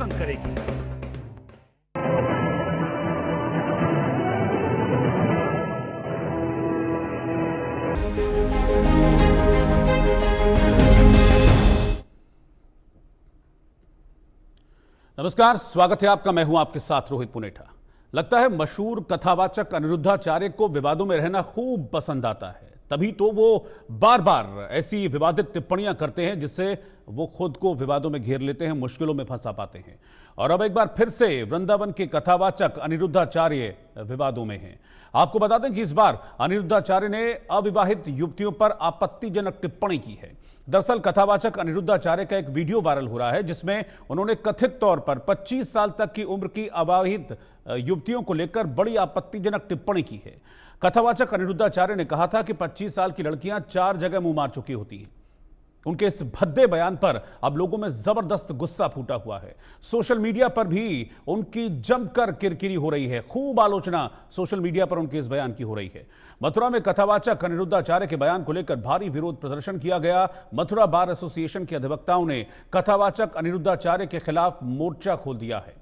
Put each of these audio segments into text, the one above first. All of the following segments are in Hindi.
पसंद करेगी। नमस्कार, स्वागत है आपका। मैं हूं आपके साथ रोहित पुनेठा। लगता है मशहूर कथावाचक अनिरुद्धाचार्य को विवादों में रहना खूब पसंद आता है, तभी तो वो बार बार ऐसी विवादित टिप्पणियां करते हैं जिससे वो खुद को विवादों में घेर लेते हैं, मुश्किलों में फंसा पाते हैं। और अब एक बार फिर से वृंदावन के कथावाचक अनिरुद्धाचार्य विवादों में हैं। आपको बता दें कि इस बार अनिरुद्धाचार्य ने अविवाहित युवतियों पर आपत्तिजनक टिप्पणी की है। दरअसल कथावाचक अनिरुद्धाचार्य का एक वीडियो वायरल हो रहा है जिसमें उन्होंने कथित तौर पर 25 साल तक की उम्र की अविवाहित युवतियों को लेकर बड़ी आपत्तिजनक टिप्पणी की है। कथावाचक अनिरुद्धाचार्य ने कहा था कि 25 साल की लड़कियां 4 जगह मुंह मार चुकी होती हैं। उनके इस भद्दे बयान पर अब लोगों में जबरदस्त गुस्सा फूटा हुआ है। सोशल मीडिया पर भी उनकी जमकर किरकिरी हो रही है, खूब आलोचना सोशल मीडिया पर उनके इस बयान की हो रही है। मथुरा में कथावाचक अनिरुद्धाचार्य के बयान को लेकर भारी विरोध प्रदर्शन किया गया। मथुरा बार एसोसिएशन के अधिवक्ताओं ने कथावाचक अनिरुद्धाचार्य के खिलाफ मोर्चा खोल दिया है।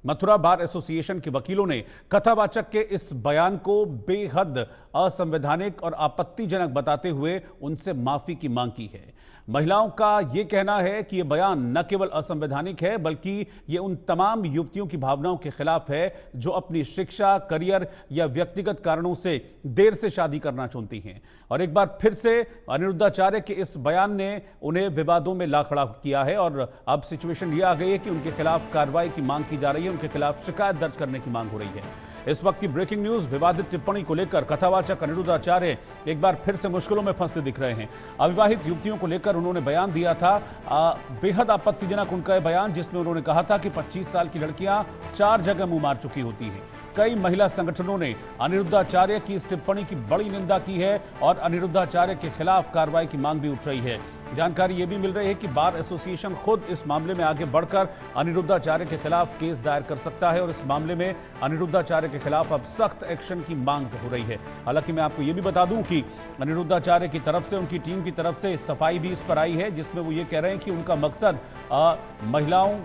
मथुरा बार एसोसिएशन के वकीलों ने कथावाचक के इस बयान को बेहद असंवैधानिक और आपत्तिजनक बताते हुए उनसे माफी की मांग की है। महिलाओं का यह कहना है कि यह बयान न केवल असंवैधानिक है बल्कि यह उन तमाम युवतियों की भावनाओं के खिलाफ है जो अपनी शिक्षा, करियर या व्यक्तिगत कारणों से देर से शादी करना चाहती हैं। और एक बार फिर से अनिरुद्धाचार्य के इस बयान ने उन्हें विवादों में ला खड़ा किया है और अब सिचुएशन यह आ गई है कि उनके खिलाफ कार्रवाई की मांग की जा रही है, उनके खिलाफ शिकायत दर्ज करने की मांग हो रही है। इस वक्त की ब्रेकिंग न्यूज, विवादित टिप्पणी को लेकर कथावाचक अनिरुद्धाचार्य एक बार फिर से मुश्किलों में फंसते दिख रहे हैं। अविवाहित युवतियों को लेकर उन्होंने बयान दिया था, बेहद आपत्तिजनक उनका बयान, जिसमें उन्होंने कहा था कि 25 साल की लड़कियां 4 जगह मुंह मार चुकी होती हैं। कई महिला संगठनों ने अनिरुद्धाचार्य की इस टिप्पणी की बड़ी निंदा की है और अनिरुद्धाचार्य के खिलाफ कार्रवाई की मांग भी उठ रही है। जानकारी यह भी मिल रही है कि बार एसोसिएशन खुद इस मामले में आगे बढ़कर अनिरुद्धाचार्य के खिलाफ केस दायर कर सकता है और इस मामले में अनिरुद्धाचार्य के खिलाफ अब सख्त एक्शन की मांग हो रही है। हालांकि मैं आपको यह भी बता दूं कि अनिरुद्धाचार्य की तरफ से, उनकी टीम की तरफ से सफाई भी इस पर आई है जिसमें वो ये कह रहे हैं कि उनका मकसद महिलाओं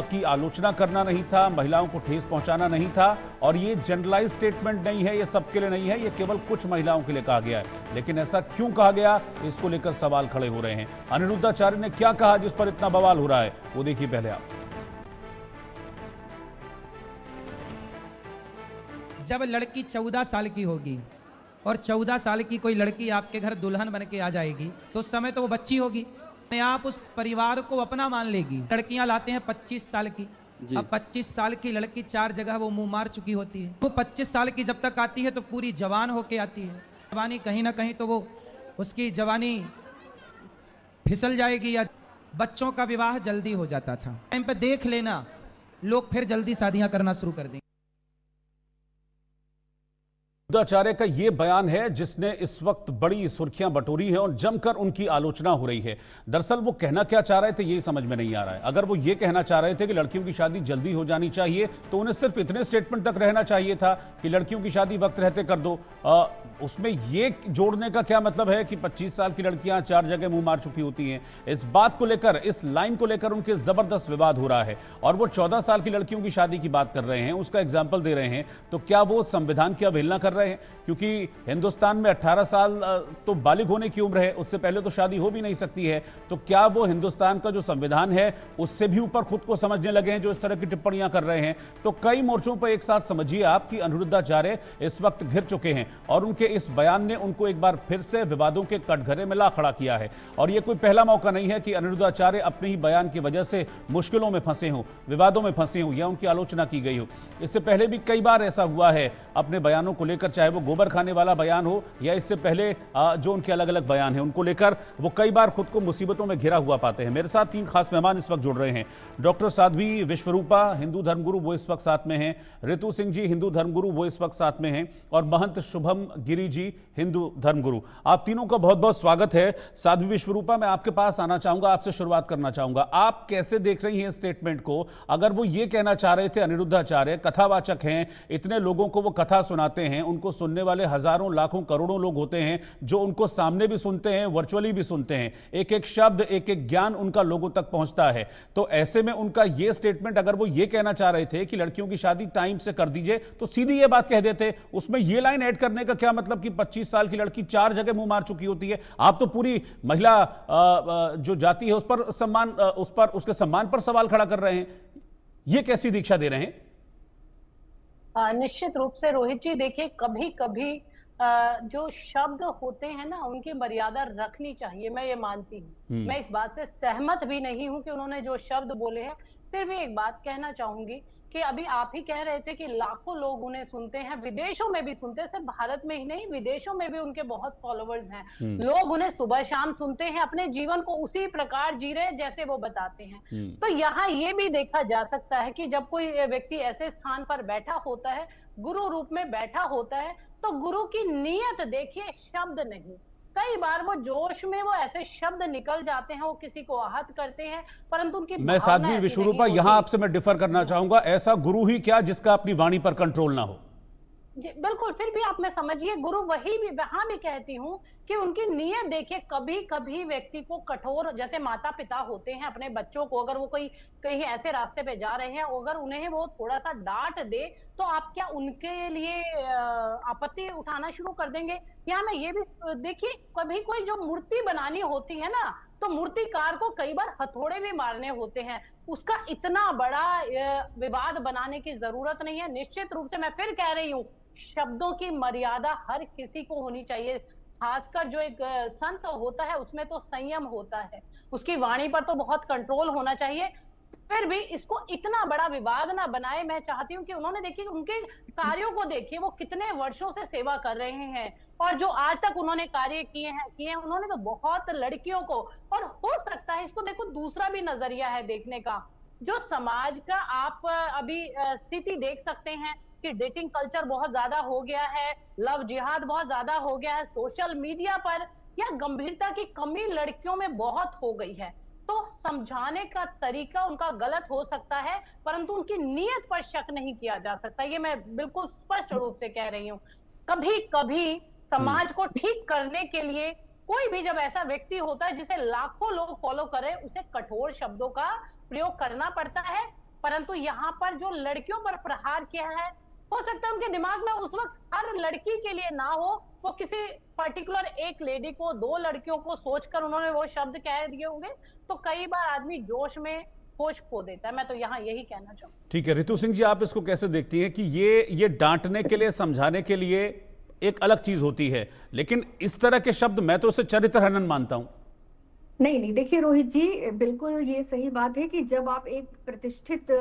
की आलोचना करना नहीं था, महिलाओं को ठेस पहुंचाना नहीं था और ये जनरलाइज स्टेटमेंट नहीं है, ये सबके लिए नहीं है, ये केवल कुछ महिलाओं के लिए कहा गया है। लेकिन ऐसा क्यों कहा गया, इसको लेकर सवाल खड़े हो रहे हैं। अनिरुद्धाचार्य ने क्या कहा जिस पर इतना बवाल हो रहा है, वो देखिए पहले आप। जब लड़की 14 साल की होगी और 14 साल की कोई लड़की आपके घर दुल्हन बन के आ जाएगी तो उस समय तो वो बच्ची होगी, आप उस परिवार को अपना मान लेगी। लड़कियां लाते हैं 25 साल की, अब 25 साल की लड़की 4 जगह वो मुंह मार चुकी होती है। वो 25 साल की जब तक आती है तो पूरी जवान होके आती है। जवानी कहीं ना कहीं तो वो उसकी जवानी फिसल जाएगी या बच्चों का विवाह जल्दी हो जाता था। टाइम पे देख लेना, लोग फिर जल्दी शादियां करना शुरू कर देंगे। अनिरुद्धाचार्य का यह बयान है जिसने इस वक्त बड़ी सुर्खियां बटोरी हैं और जमकर उनकी आलोचना हो रही है। दरअसल वो कहना क्या चाह रहे थे ये समझ में नहीं आ रहा है। अगर वो ये कहना चाह रहे थे कि लड़कियों की शादी जल्दी हो जानी चाहिए तो उन्हें सिर्फ इतने स्टेटमेंट तक रहना चाहिए था कि लड़कियों की शादी वक्त रहते कर दो। उसमें ये जोड़ने का क्या मतलब है कि 25 साल की लड़कियां 4 जगह मुंह मार चुकी होती हैं। इस बात को लेकर, इस लाइन को लेकर उनके जबरदस्त विवाद हो रहा है और वो 14 साल की लड़कियों की शादी की बात कर रहे हैं, उसका एग्जाम्पल दे रहे हैं। तो क्या वो संविधान की अवहेलना कर रहे हैं? क्योंकि हिंदुस्तान में 18 साल तो बालिग होने की उम्र है, उससे पहले तो शादी हो भी नहीं सकती है। तो क्या वो हिंदुस्तान का जो संविधान है उससे भी ऊपर खुद को समझने लगे हैं जो इस तरह की टिप्पणियां कर रहे हैं? तो कई मोर्चों पर एक साथ समझिए आप कि अनिरुद्धाचार्य इस वक्त घिर चुके हैं और उनके इस बयान ने उनको एक बार फिर से विवादों के कटघरे में ला खड़ा किया है। और यह कोई पहला मौका नहीं है कि अनिरुद्धाचार्य अपने ही बयान की वजह से मुश्किलों में फंसे हों, विवादों में फंसे हों या उनकी आलोचना की गई हो। इससे पहले भी कई बार ऐसा हुआ है अपने बयानों को लेकर, चाहे वो गोबर खाने वाला बयान हो या इससे पहले जो उनके अलग अलग बयान हैं उनको लेकर वो कई बार खुद को मुसीबतों में घिरा हुआ पाते हैं। मेरे साथ 3 खास मेहमान इस वक्त जुड़ रहे हैं। डॉक्टर साध्वी विश्वरूपा, हिंदू धर्मगुरु, वो इस वक्त साथ में हैं। ऋतु सिंह जी, हिंदू धर्मगुरु, वो इस वक्त साथ में हैं। और महंत शुभम गिरी जी, हिंदू धर्मगुरु। आप तीनों का बहुत बहुत स्वागत है। साध्वी विश्वरूपा, मैं आपके पास आना चाहूंगा, आपसे शुरुआत करना चाहूंगा। आप कैसे देख रही हैं स्टेटमेंट को? अगर वो ये कहना चाह रहे थे, अनिरुद्धाचार्य कथावाचक हैं, इतने लोगों को वो कथा सुनाते हैं, उनको सुनने वाले हजारों लाखों करोड़ों लोग होते हैं जो उनको सामने भी सुनते हैं, वर्चुअली भी सुनते हैं। एक एक शब्द, एक एक ज्ञान उनका लोगों तक पहुंचता है। तो ऐसे में उनका ये स्टेटमेंट, अगर वो ये कहना चाह रहे थे कि लड़कियों की शादी टाइम से कर दीजिए, तो सीधी ये बात कह देते। उसमें ये लाइन ऐड करने का क्या मतलब कि 25 साल की लड़की 4 जगह मुंह मार चुकी होती है। आप तो पूरी महिला जो जाति है उस पर सम्मान, उसके सम्मान पर सवाल खड़ा कर रहे हैं। ये कैसी दीक्षा दे रहे हैं? निश्चित रूप से रोहित जी, देखिए कभी कभी जो शब्द होते हैं ना, उनकी मर्यादा रखनी चाहिए, मैं ये मानती हूँ। मैं इस बात से सहमत भी नहीं हूँ कि उन्होंने जो शब्द बोले हैं। फिर भी एक बात कहना चाहूंगी कि अभी आप ही कह रहे थे कि लाखों लोग उन्हें सुनते हैं, विदेशों में भी सुनते हैं, सिर्फ भारत में ही नहीं, विदेशों में भी उनके बहुत फॉलोअर्स हैं। लोग उन्हें सुबह शाम सुनते हैं, अपने जीवन को उसी प्रकार जी रहे हैं जैसे वो बताते हैं। तो यहाँ ये भी देखा जा सकता है कि जब कोई व्यक्ति ऐसे स्थान पर बैठा होता है, गुरु रूप में बैठा होता है, तो गुरु की नीयत देखिए, शब्द नहीं। कई बार वो जोश में वो ऐसे शब्द निकल जाते हैं, वो किसी को आहत करते हैं, परंतु उनकी मैं साध्वी विश्वरूपा यहां आपसे मैं डिफर करना चाहूंगा। ऐसा गुरु ही क्या जिसका अपनी वाणी पर कंट्रोल ना हो? जी बिल्कुल। फिर भी आप मैं समझिए, गुरु वही भी, वहां भी कहती हूँ कि उनकी नीयत देखिए। कभी कभी व्यक्ति को कठोर, जैसे माता पिता होते हैं अपने बच्चों को, अगर वो कोई कहीं ऐसे रास्ते पे जा रहे हैं, अगर उन्हें वो थोड़ा सा डांट दे, तो आप क्या उनके लिए आपत्ति उठाना शुरू कर देंगे? या मैं ये भी देखिए, कभी कोई जो मूर्ति बनानी होती है ना, तो मूर्तिकार को कई बार हथौड़े भी मारने होते हैं। उसका इतना बड़ा विवाद बनाने की जरूरत नहीं है। निश्चित रूप से मैं फिर कह रही हूँ, शब्दों की मर्यादा हर किसी को होनी चाहिए। खासकर जो एक संत होता है, उसमें तो संयम होता है, उसकी वाणी पर तो बहुत कंट्रोल होना चाहिए। फिर भी इसको इतना बड़ा विवाद ना बनाए। मैं चाहती हूँ कि उन्होंने देखिए, उनके कार्यों को देखिए, वो कितने वर्षों से सेवा कर रहे हैं, और जो आज तक उन्होंने कार्य किए हैं उन्होंने तो बहुत लड़कियों को। और हो सकता है इसको देखो, दूसरा भी नजरिया है देखने का। जो समाज का आप अभी स्थिति देख सकते हैं कि डेटिंग कल्चर बहुत ज्यादा हो गया है, लव जिहाद बहुत ज्यादा हो गया है, सोशल मीडिया पर या गंभीरता की कमी लड़कियों में बहुत हो गई है। तो समझाने का तरीका उनका गलत हो सकता है, परंतु उनकी नीयत पर शक नहीं किया जा सकता। ये मैं बिल्कुल स्पष्ट रूप से कह रही हूँ। कभी कभी समाज को ठीक करने के लिए कोई भी जब ऐसा व्यक्ति होता है जिसे लाखों लोग फॉलो करें, उसे कठोर शब्दों का प्रयोग करना पड़ता है। परंतु यहाँ पर जो लड़कियों पर प्रहार किया है, हो सकता है उनके दिमाग में उस वक्त हर लड़की के लिए ना हो, वो किसी पर्टिकुलर एक लेडी को, 2 लड़कियों को सोचकर उन्होंने वो शब्द कह दिए होंगे। तो कई बार आदमी जोश में होश खो देता है। मैं तो यहाँ यही कहना चाहूँ। ठीक है रितु सिंह जी, आप इसको कैसे देखती हैं कि ये डांटने के लिए, समझाने के लिए एक अलग चीज होती है, लेकिन इस तरह के शब्द मैं तो उसे चरित्र हनन मानता हूं। नहीं नहीं, देखिए रोहित जी, बिल्कुल ये सही बात है कि जब आप एक प्रतिष्ठित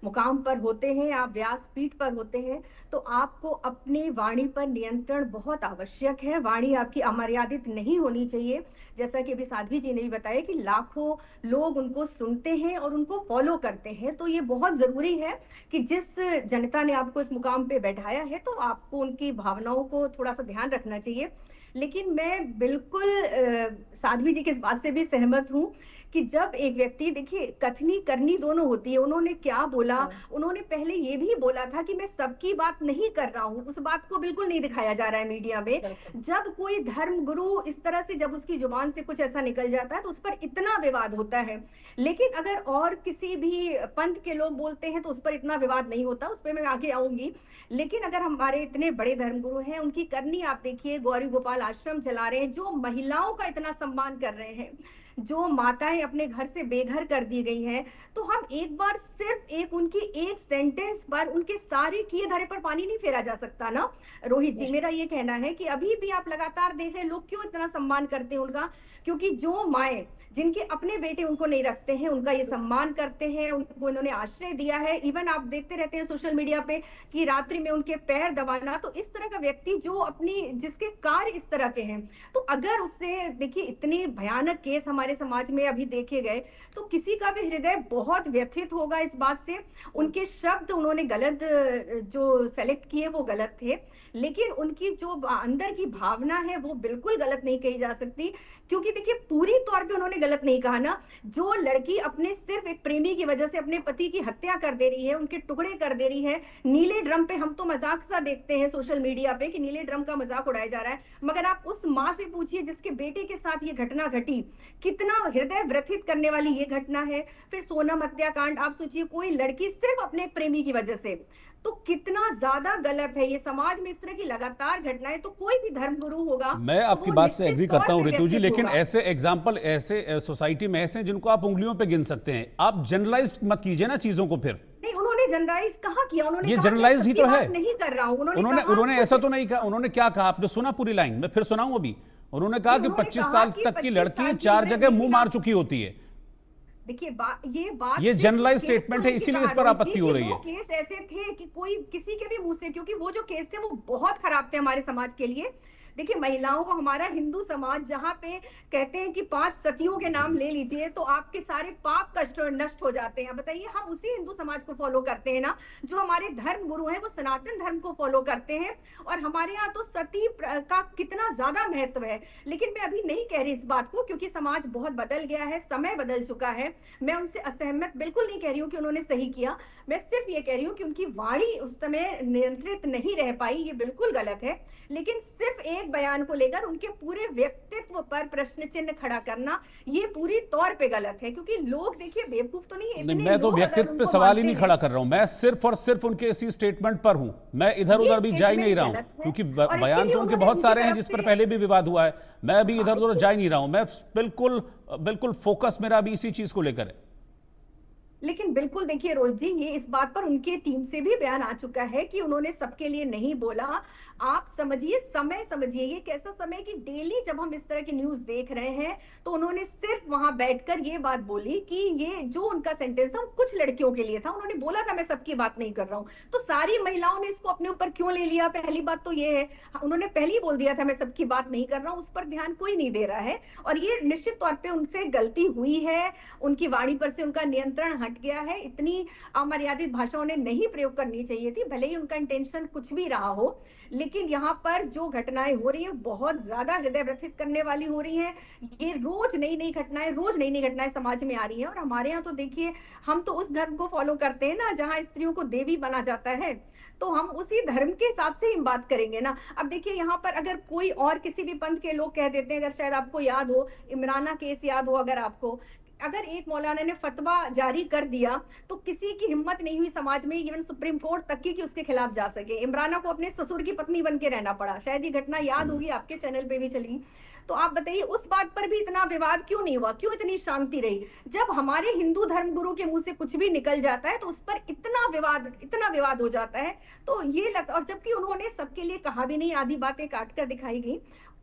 मुकाम पर होते हैं, आप व्यासपीठ पर होते हैं, तो आपको अपनी वाणी पर नियंत्रण बहुत आवश्यक है। वाणी आपकी अमर्यादित नहीं होनी चाहिए। जैसा कि अभी साध्वी जी ने भी बताया कि लाखों लोग उनको सुनते हैं और उनको फॉलो करते हैं, तो ये बहुत जरूरी है कि जिस जनता ने आपको इस मुकाम पे बैठाया है, तो आपको उनकी भावनाओं को थोड़ा सा ध्यान रखना चाहिए। लेकिन मैं बिल्कुल साध्वी जी की इस बात से भी सहमत हूँ कि जब एक व्यक्ति, देखिए कथनी करनी दोनों होती है। उन्होंने क्या बोला, उन्होंने पहले ये भी बोला था कि मैं सबकी बात नहीं कर रहा हूँ, उस बात को बिल्कुल नहीं दिखाया जा रहा है मीडिया में। जब कोई धर्म गुरु इस तरह से, जब उसकी जुबान से कुछ ऐसा निकल जाता है, तो उस पर इतना विवाद होता है। लेकिन अगर और किसी भी पंथ के लोग बोलते हैं तो उस पर इतना विवाद नहीं होता, उस पर मैं आगे आऊंगी। लेकिन अगर हमारे इतने बड़े धर्मगुरु हैं, उनकी करनी आप देखिए, गौरी गोपाल आश्रम चला रहे हैं, जो महिलाओं का इतना सम्मान कर रहे हैं, जो माताएं अपने घर से बेघर कर दी गई हैं, तो हम एक बार सिर्फ एक उनकी एक सेंटेंस पर उनके सारे किए धरे पर पानी नहीं फेरा जा सकता ना रोहित जी। मेरा ये कहना है कि अभी भी आप लगातार देख रहे हैं लोग क्यों इतना सम्मान करते हैं उनका, क्योंकि जो माएं जिनके अपने बेटे उनको नहीं रखते हैं, उनका ये सम्मान करते हैं, उनको इन्होंने आश्रय दिया है। इवन आप देखते रहते हैं सोशल मीडिया पे कि रात्रि में उनके पैर दबाना। तो इस तरह का व्यक्ति जो अपनी, जिसके कार्य इस तरह के हैं, तो अगर उससे देखिए इतने भयानक केस हमारे हमारे समाज में अभी देखे गए, तो किसी का भी हृदय बहुत व्यथित होगा इस बात से। उनके शब्द उन्होंने गलत जो सेलेक्ट किए वो गलत थे, लेकिन उनकी जो अंदर की भावना है वो बिल्कुल गलत नहीं कही जा सकती। क्योंकि देखिए पूरी तौर पे उन्होंने गलत नहीं कहा ना। जो लड़की अपने सिर्फ एक प्रेमी की वजह से अपने पति की हत्या कर दे रही है, उनके टुकड़े कर दे रही है, नीले ड्रम पे, हम तो मजाक सा देखते हैं सोशल मीडिया पे कि नीले ड्रम का मजाक उड़ाया जा रहा है, मगर आप उस माँ से पूछिए जिसके बेटे के साथ ये घटना घटी, कितना हृदय व्यथित करने वाली ये घटना है। फिर सोनम हत्याकांड, आप सोचिए कोई लड़की सिर्फ अपने एक प्रेमी की वजह से, तो कितना ज्यादा गलत है ये। समाज में इस तरह की लगातार घटनाएं, तो कोई भी धर्मगुरु होगा, मैं तो आपकी वो बात से निश्चित एग्री तौर करता हूं पे ऋतु जी, व्यथित लेकिन होगा। ऐसे एग्जाम्पल ऐसे सोसाइटी में ऐसे हैं जिनको आप उंगलियों पे गिन सकते हैं। आप जनरलाइज मत कीजिए ना चीजों को। फिर नहीं, उन्होंने जनरलाइज कहाँ किया, उन्होंने ये कहा कि जनरलाइज ही सबकी तो बात है। नहीं कर रहा हूं। उन्होंने ऐसा तो नहीं कहा। उन्होंने क्या कहा आपने सुना पूरी लाइन? मैं फिर सुनाऊं अभी। उन्होंने कहा कि 25 साल तक की लड़की 4 जगह मुंह मार चुकी होती है। देखिए ये ये जनरलाइज स्टेटमेंट है, इसीलिए इस पर आपत्ति हो रही है। केस ऐसे थे कि कोई किसी के भी मुंह से, क्योंकि वो जो केस थे वो बहुत खराब थे हमारे समाज के लिए। देखिए महिलाओं को, हमारा हिंदू समाज जहाँ पे कहते हैं कि 5 सतियों के नाम ले लीजिए तो आपके सारे पाप कष्ट नष्ट हो जाते हैं। बताइए, हम उसी हिंदू समाज को फॉलो करते हैं ना, जो हमारे धर्म गुरु हैं वो सनातन धर्म को फॉलो करते हैं। और हमारे यहाँ तो सती का कितना ज्यादा महत्व है। लेकिन मैं अभी नहीं कह रही इस बात को, क्योंकि समाज बहुत बदल गया है, समय बदल चुका है। मैं उनसे असहमत बिल्कुल नहीं कह रही हूँ कि उन्होंने सही किया। मैं सिर्फ ये कह रही हूँ कि उनकी वाणी उस समय नियंत्रित नहीं रह पाई, ये बिल्कुल गलत है। लेकिन सिर्फ एक बयान को लेकर उनके पूरे व्यक्तित्व पर प्रश्न चिन्ह खड़ा करना, ये पूरी तौर पे गलत है। क्योंकि लोग देखिए बेवकूफ तो नहीं है। मैं तो व्यक्तित्व पे सवाल ही नहीं खड़ा कर रहा हूं। मैं सिर्फ और सिर्फ उनके इसी स्टेटमेंट पर हूं। मैं इधर उधर भी जा ही नहीं रहा हूं, क्योंकि बयान तो उनके बहुत सारे हैं जिस पर पहले भी विवाद हुआ है। मैं अभी इधर उधर जा ही नहीं रहा हूं। मैं बिल्कुल फोकस मेरा अभी इसी चीज को लेकर है। लेकिन बिल्कुल देखिए रोहित जी, ये इस बात पर उनके टीम से भी बयान आ चुका है कि उन्होंने सबके लिए नहीं बोला। आप समझिए, समय समझिए, ये कैसा समय कि डेली जब हम इस तरह की न्यूज देख रहे हैं तो उन्होंने सिर्फ वहां बैठकर ये बात बोली कि ये जो उनका सेंटेंस था वो कुछ लड़कियों के लिए था। उन्होंने बोला था मैं सबकी बात नहीं कर रहा हूं। तो सारी महिलाओं ने इसको अपने ऊपर क्यों ले लिया? पहली बात तो ये है, उन्होंने पहले ही बोल दिया था मैं सबकी बात नहीं कर रहा हूं, उस पर ध्यान कोई नहीं दे रहा है। और ये निश्चित तौर पर उनसे गलती हुई है, उनकी वाणी पर से उनका नियंत्रण हट गया है। इतनी अमर्यादित भाषा उन्हें नहीं प्रयोग करनी चाहिए थी, भले ही उनका इंटेंशन कुछ भी रहा हो। लेकिन यहाँ पर जो घटनाएं हो रही है बहुत ज्यादा हृदय व्यथित करने वाली हो रही हैं। ये रोज नई नई घटनाएं समाज में आ रही हैं। और हमारे यहाँ तो देखिए, हम तो उस धर्म को फॉलो करते हैं ना जहाँ स्त्रियों को देवी माना जाता है, तो हम उसी धर्म के हिसाब से ही बात करेंगे ना। अब देखिए यहाँ पर अगर कोई और किसी भी पंथ के लोग कह देते हैं, अगर शायद आपको याद हो, इमराना केस याद हो अगर आपको, अगर एक मौलाना ने फतवा जारी कर दिया तो किसी की हिम्मत नहीं हुई समाज में, इवन सुप्रीम कोर्ट तक की, कि उसके खिलाफ जा सके। इमराना को अपने ससुर की पत्नी बन के रहना पड़ा। शायद ये घटना याद होगी, आपके चैनल पे भी चली। तो आप बताइए उस बात पर भी इतना विवाद क्यों नहीं हुआ, क्यों इतनी शांति रही? जब हमारे हिंदू धर्म गुरु के मुंह से कुछ भी निकल जाता है तो उस पर इतना विवाद हो जाता है। तो ये लगता, और जबकि उन्होंने सबके लिए कहा भी नहीं, आधी बातें काट कर दिखाई गई,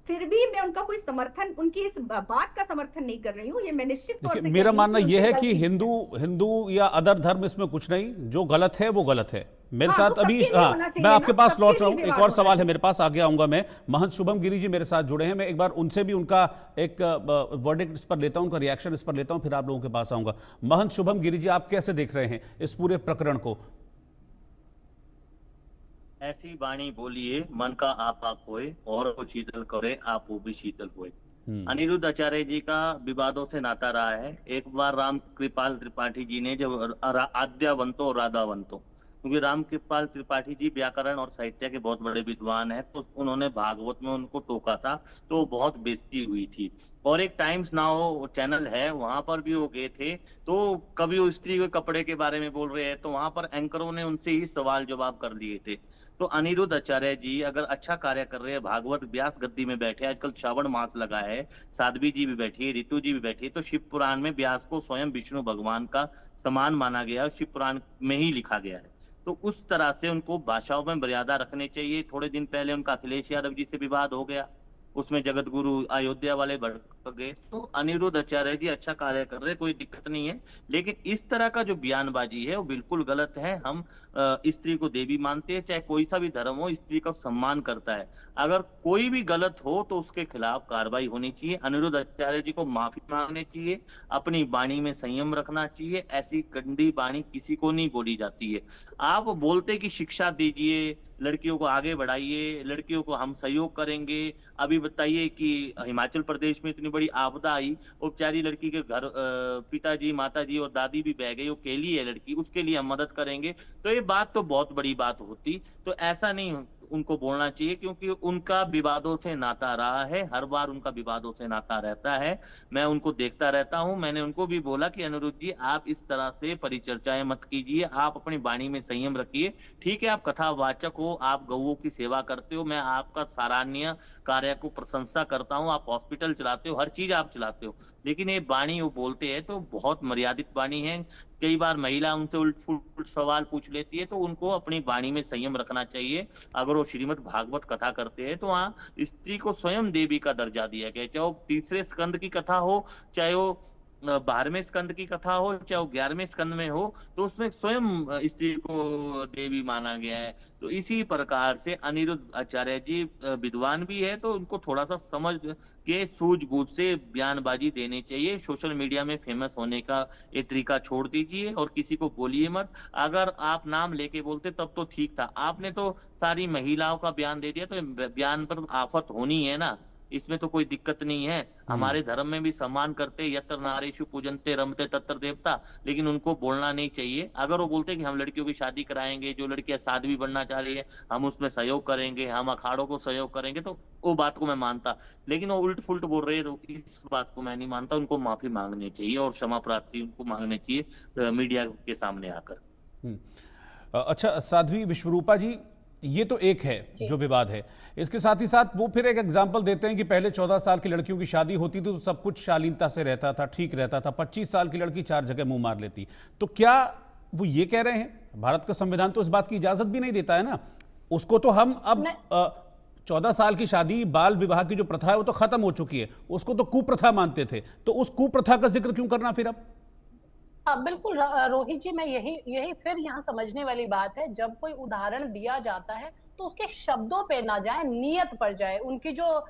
फिर भी मैं उनका कोई समर्थन, उनकी इस बात का समर्थन नहीं कर रही हूँ। ये मैं निश्चित तौर से मेरा मानना यह है कि हिंदू या अदर धर्म इसमें कुछ नहीं, जो गलत है वो गलत है। मेरे साथ तो अभी मैं आपके पास लौट रहा हूँ। एक और सवाल है मेरे पास, आगे आऊंगा मैं। महंत शुभम गिरी जी मेरे साथ जुड़े हैं, मैं एक बार उनसे भी उनका एक वर्डिक्ट इस पर लेता हूं, उनका रिएक्शन इस पर लेता हूं, फिर आप लोगों के पास आऊंगा। महंत शुभम गिरी जी, आप कैसे देख रहे हैं इस पूरे प्रकरण को? ऐसी वाणी बोलिए मन का आप होए, और को शीतल करे आप वो भी शीतल होए। अनिरुद्ध आचार्य जी का विवादों से नाता रहा है। एक बार राम कृपाल त्रिपाठी जी ने जब आद्यावंतो और राधावंतो, क्योंकि राम कृपाल त्रिपाठी जी व्याकरण और साहित्य के बहुत बड़े विद्वान हैं, तो उन्होंने भागवत में उनको टोका था, तो बहुत बेइज्जती हुई थी। और एक टाइम्स नाउ चैनल है, वहां पर भी वो गए थे, तो कभी वो स्त्री के कपड़े के बारे में बोल रहे हैं, तो वहां पर एंकरों ने उनसे ही सवाल जवाब कर दिए थे। तो अनिरुद्ध आचार्य जी अगर अच्छा कार्य कर रहे हैं, भागवत व्यास गद्दी में बैठे, आजकल श्रावण मास लगा है, साध्वी जी भी बैठी है, ऋतु जी भी बैठी है, तो शिव पुराण में व्यास को स्वयं विष्णु भगवान का समान माना गया है, शिव पुराण में ही लिखा गया है। तो उस तरह से उनको भाषाओं में मर्यादा रखनी चाहिए। थोड़े दिन पहले उनका अखिलेश यादव जी से विवाद हो गया, उसमें जगत गुरु अयोध्या वाले गए तो अनिरुद्ध आचार्य जी अच्छा कार्य कर रहे, कोई दिक्कत नहीं है। लेकिन इस तरह का जो बयानबाजी है वो बिल्कुल गलत है। हम स्त्री को देवी मानते हैं, चाहे कोई सा भी धर्म हो, स्त्री का सम्मान करता है। अगर कोई भी गलत हो तो उसके खिलाफ कार्रवाई होनी चाहिए। अनिरुद्ध आचार्य जी को माफी मांगनी चाहिए, अपनी वाणी में संयम रखना चाहिए। ऐसी गंदी वाणी किसी को नहीं बोली जाती है। आप बोलते कि शिक्षा दीजिए, लड़कियों को आगे बढ़ाइए, लड़कियों को हम सहयोग करेंगे। अभी बताइए कि हिमाचल प्रदेश में इतनी बड़ी आपदा आई, वो बेचारी लड़की के घर पिताजी, माताजी और दादी भी बह गई, वो अकेली है लड़की, उसके लिए हम मदद करेंगे। तो ये बात तो बहुत बड़ी बात होती। तो ऐसा नहीं उनको बोलना चाहिए, क्योंकि उनका विवादों से नाता रहा है, हर बार उनका विवादों से नाता रहता है। मैं उनको देखता रहता हूं। मैंने उनको भी बोला कि अनिरुद्ध जी, आप इस तरह से परिचर्चाएं मत कीजिए, आप अपनी वाणी में संयम रखिए। ठीक है, आप कथावाचक हो, आप गौओं की सेवा करते हो, मैं आपका सराहनीय कार्य को प्रशंसा करता हूं। आप हॉस्पिटल चलाते हो, हर चीज आप चलाते हो, लेकिन ये वाणी वो बोलते हैं तो बहुत मर्यादित वाणी है। कई बार महिला उनसे उल्ट सवाल पूछ लेती है, तो उनको अपनी वाणी में संयम रखना चाहिए। अगर वो श्रीमद् भागवत कथा करते हैं तो वहाँ स्त्री को स्वयं देवी का दर्जा दिया गया है। चाहे वो 3रे स्कंद की कथा हो, चाहे वो 12वें स्कंद की कथा हो, चाहे वो 11वें स्कंद में हो, तो उसमें स्वयं स्त्री को देवी माना गया है। तो इसी प्रकार से अनिरुद्ध आचार्य जी विद्वान भी है, तो उनको थोड़ा सा समझ के सूझबूझ से बयानबाजी देनी चाहिए। सोशल मीडिया में फेमस होने का ये तरीका छोड़ दीजिए और किसी को बोलिए मत। अगर आप नाम लेके बोलते तब तो ठीक था, आपने तो सारी महिलाओं का बयान दे दिया, तो बयान पर आफत होनी है ना, इसमें तो कोई दिक्कत नहीं है। हमारे धर्म में भी सम्मान करते, यत्र नारीषु पूजन्ते रमते तत्र देवता, लेकिन उनको बोलना नहीं चाहिए। अगर वो बोलते कि हम लड़कियों की शादी कराएंगे, जो लड़कियां साध्वी बनना चाह रही है हम उसमें सहयोग करेंगे, हम अखाड़ों को सहयोग करेंगे, तो वो बात को मैं मानता। लेकिन वो उल्ट फुल्ट बोल रहे हैं, तो इस बात को मैं नहीं मानता। उनको माफी मांगनी चाहिए और क्षमा प्रार्थी उनको मांगनी चाहिए मीडिया के सामने आकर। अच्छा साध्वी विश्वरूपा जी, ये तो एक है जो विवाद है, इसके साथ ही साथ वो फिर एक एग्जाम्पल देते हैं कि पहले 14 साल की लड़कियों की शादी होती थी तो सब कुछ शालीनता से रहता था, ठीक रहता था। 25 साल की लड़की 4 जगह मुंह मार लेती। तो क्या वो ये कह रहे हैं, भारत का संविधान तो इस बात की इजाजत भी नहीं देता है ना, उसको तो हम अब 14 साल की शादी, बाल विवाह की जो प्रथा है वो तो खत्म हो चुकी है, उसको तो कुप्रथा मानते थे, तो उस कुप्रथा का जिक्र क्यों करना फिर अब? हाँ बिल्कुल रोहित जी, मैं यही फिर यहाँ समझने वाली बात है। जब कोई उदाहरण दिया जाता है तो उसके शब्दों पे ना जाए, नियत पर जाए। उनकी जो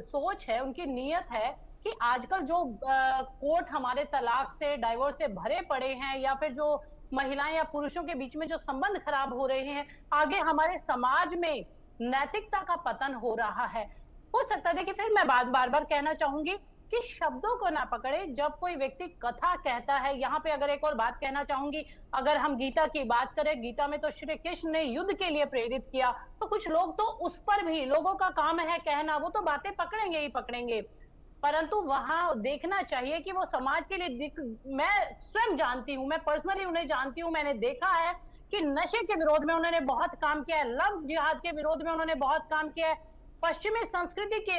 सोच है, उनकी नियत है कि आजकल जो कोर्ट हमारे तलाक से, डाइवोर्स से भरे पड़े हैं, या फिर जो महिलाएं या पुरुषों के बीच में जो संबंध खराब हो रहे हैं, आगे हमारे समाज में नैतिकता का पतन हो रहा है। हो सकता है कि फिर मैं बार बार कहना चाहूंगी कि शब्दों को ना पकड़े। जब कोई व्यक्ति कथा कहता है, यहाँ पे अगर एक और बात कहना चाहूंगी, अगर हम गीता की बात करें, गीता में तो श्री कृष्ण ने युद्ध के लिए प्रेरित किया, तो कुछ लोग तो उस पर भी, लोगों का काम है कहना, वो तो बातें पकड़ेंगे ही पकड़ेंगे, परंतु वहां देखना चाहिए कि वो समाज के लिए मैं स्वयं जानती हूँ, मैं पर्सनली उन्हें जानती हूँ, मैंने देखा है कि नशे के विरोध में उन्होंने बहुत काम किया है, लव जिहाद के विरोध में उन्होंने बहुत काम किया है, पश्चिमी संस्कृति के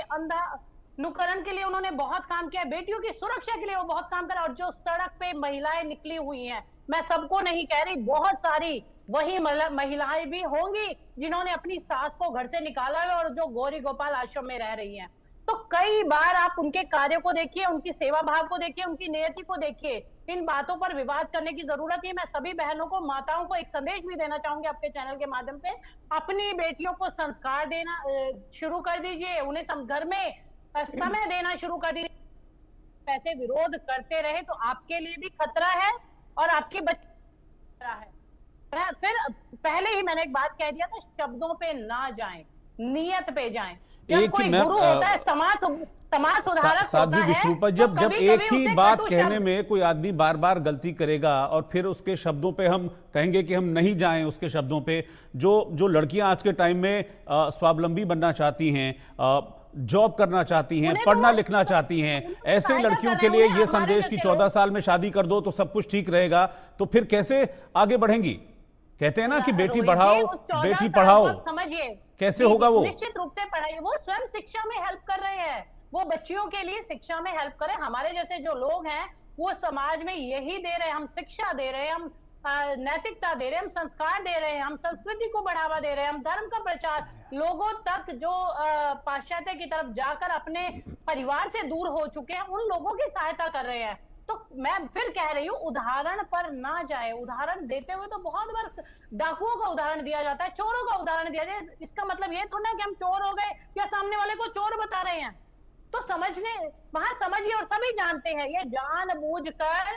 अनुकरण के लिए उन्होंने बहुत काम किया है, बेटियों की सुरक्षा के लिए वो बहुत काम करा। और जो सड़क पे महिलाएं निकली हुई हैं, मैं सबको नहीं कह रही, बहुत सारी वही महिलाएं भी होंगी जिन्होंने अपनी सास को घर से निकाला है और जो गौरी गोपाल आश्रम में रह रही हैं। तो कई बार आप उनके कार्यों को देखिए, उनकी सेवा भाव को देखिए, उनकी नियति को देखिए। इन बातों पर विवाद करने की जरूरत है। मैं सभी बहनों को, माताओं को एक संदेश भी देना चाहूंगी आपके चैनल के माध्यम से, अपनी बेटियों को संस्कार देना शुरू कर दीजिए, उन्हें घर में समय देना शुरू कर दीजिए। पैसे विरोध करते रहे तो आपके लिए भी खतरा है और आपके बच्चे खतरा है। फिर पहले ही मैंने एक बात कह दिया था, शब्दों पे ना जाएं, नियत पे जाएं। जब कोई गुरु होता है, समाज सुधारक होता है, जब एक ही बात कहने में कोई आदमी बार बार गलती करेगा और फिर उसके शब्दों पे हम कहेंगे कि हम नहीं जाएं उसके शब्दों पे, जो लड़कियां आज के टाइम में स्वावलंबी बनना चाहती हैं, जॉब करना चाहती हैं, पढ़ना लिखना चाहती हैं, ऐसे लड़कियों के लिए ये संदेश कि 14 साल में शादी कर दो तो सब कुछ ठीक रहेगा, तो फिर कैसे आगे बढ़ेंगी? कहते हैं ना कि बेटी बढ़ाओ बेटी पढ़ाओ, समझिए कैसे होगा वो? निश्चित रूप से पढ़ाई, वो स्वयं शिक्षा में हेल्प कर रहे हैं, वो बच्चियों के लिए शिक्षा में हेल्प करें। हमारे जैसे जो लोग हैं वो समाज में यही दे रहे हैं, हम शिक्षा दे रहे हैं, हम नैतिकता दे रहे हैं, हम संस्कार दे रहे हैं, हम संस्कृति को बढ़ावा दे रहे हैं, हम धर्म का प्रचार लोगों तक जो पाश्चात्य की तरफ जाकर अपने परिवार से दूर हो चुके हैं उन लोगों की सहायता कर रहे हैं। तो मैं फिर कह रही हूँ उदाहरण पर ना जाए। उदाहरण देते हुए तो बहुत बार डाकुओं का उदाहरण दिया जाता है, चोरों का उदाहरण दिया जाए, इसका मतलब ये थोड़ा ना कि हम चोर हो गए या सामने वाले को चोर बता रहे हैं। तो समझने वहां समझिए, और सभी जानते हैं ये जानबूझकर,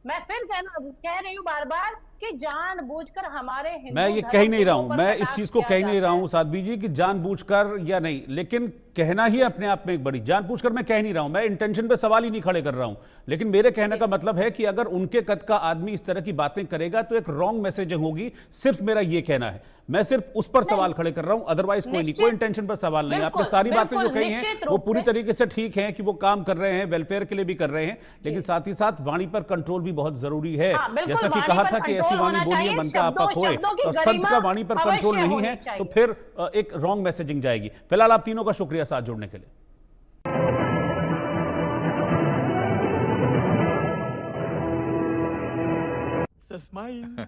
मैं फिर कह रही हूँ बार बार कि जानबूझकर हमारे हिंदू मैं ये कह ही नहीं रहा हूं, मैं इस चीज को कह ही नहीं रहा हूं साध्वी जी कि जानबूझकर या नहीं, लेकिन कहना ही अपने आप में एक बड़ी, जानबूझकर मैं कह नहीं रहा हूं, मैं इंटेंशन पे सवाल ही नहीं खड़े कर रहा हूं, लेकिन मेरे कहने का मतलब है कि अगर उनके कद का आदमी इस तरह की बातें करेगा तो एक रॉन्ग मैसेजिंग होगी। सिर्फ मेरा ये कहना है, मैं सिर्फ उस पर सवाल खड़े कर रहा हूं, अदरवाइज कोई नहीं, कोई इंटेंशन पर सवाल नहीं। आपने सारी बातें जो कही हैं वो पूरी तरीके से ठीक है कि वो काम कर रहे हैं, वेलफेयर के लिए भी कर रहे हैं, लेकिन साथ ही साथ वाणी पर कंट्रोल भी बहुत जरूरी है। जैसा कि कहा था कि ऐसी वाणी बोलिए मन का आपा खोए, और संत का वाणी पर कंट्रोल नहीं है तो फिर एक रॉन्ग मैसेजिंग जाएगी। फिलहाल आप तीनों का शुक्रिया साथ जुड़ने के लिए। It's a smile.